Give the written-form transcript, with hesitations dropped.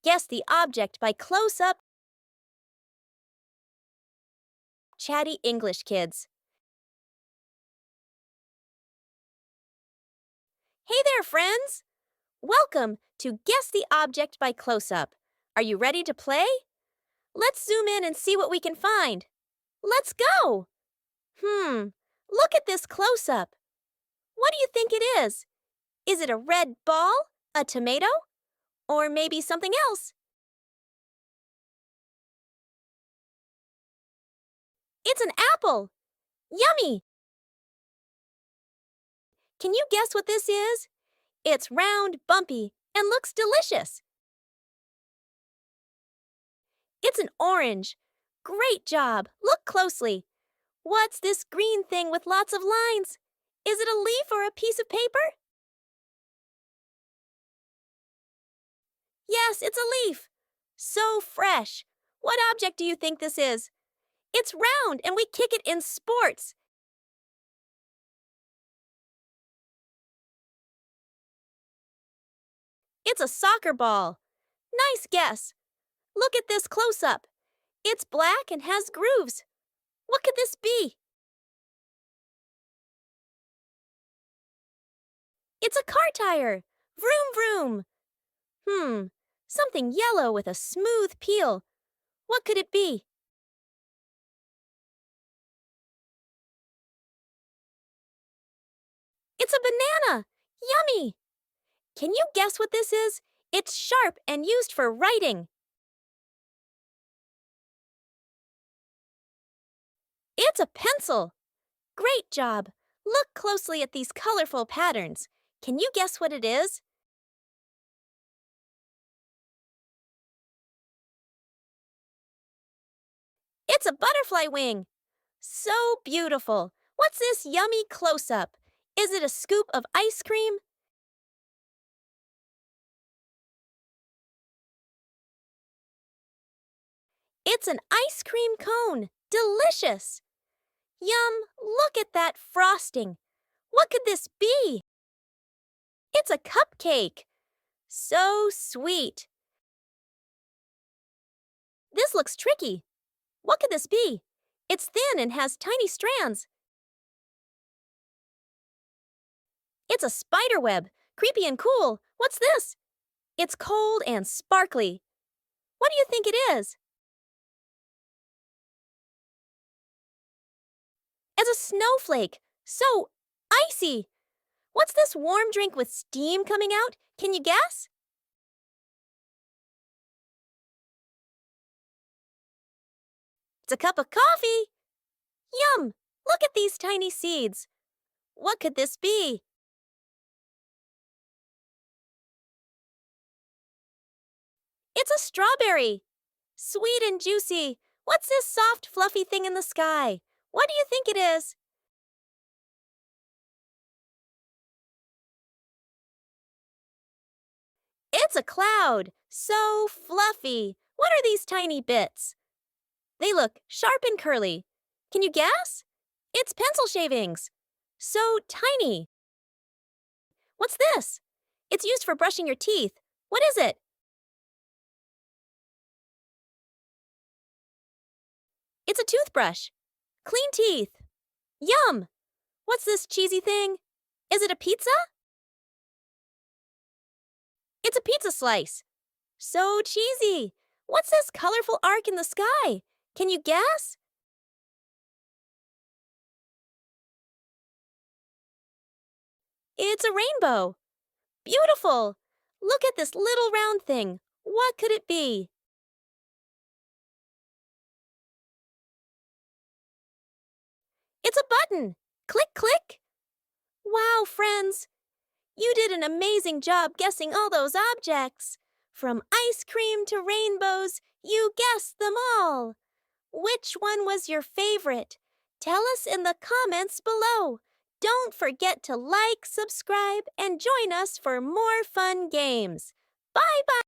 Guess the object by close-up, chatty English kids. Hey there, friends! Welcome to Guess the Object by Close-up. Are you ready to play? Let's zoom in and see what we can find. Let's go! Look at this close-up. What do you think it is? Is it a red ball, a tomato, or maybe something else? It's an apple! Yummy! Can you guess what this is? It's round, bumpy, and looks delicious. It's an orange. Great job! Look closely. What's this green thing with lots of lines? Is it a leaf or a piece of paper? Yes, it's a leaf. So fresh. What object do you think this is? It's round and we kick it in sports. It's a soccer ball. Nice guess. Look at this close-up. It's black and has grooves. What could this be? It's a car tire. Vroom, vroom. Something yellow with a smooth peel. What could it be? It's a banana! Yummy! Can you guess what this is? It's sharp and used for writing. It's a pencil! Great job! Look closely at these colorful patterns. Can you guess what it is? It's a butterfly wing! So beautiful! What's this yummy close-up? Is it a scoop of ice cream? It's an ice cream cone! Delicious! Yum! Look at that frosting! What could this be? It's a cupcake! So sweet! This looks tricky. What could this be? It's thin and has tiny strands. It's a spider web. Creepy and cool. What's this? It's cold and sparkly. What do you think it is? It's a snowflake. So icy. What's this warm drink with steam coming out? Can you guess? It's a cup of coffee. Yum! Look at these tiny seeds. What could this be? It's a strawberry. Sweet and juicy. What's this soft, fluffy thing in the sky? What do you think it is? It's a cloud. So fluffy. What are these tiny bits? They look sharp and curly. Can you guess? It's pencil shavings. So tiny. What's this? It's used for brushing your teeth. What is it? It's a toothbrush. Clean teeth. Yum! What's this cheesy thing? Is it a pizza? It's a pizza slice. So cheesy. What's this colorful arc in the sky? Can you guess? It's a rainbow. Beautiful. Look at this little round thing. What could it be? It's a button. Click, click. Wow, friends. You did an amazing job guessing all those objects. From ice cream to rainbows, you guessed them all. Which one was your favorite? Tell us in the comments below. Don't forget to like, subscribe, and join us for more fun games. Bye-bye!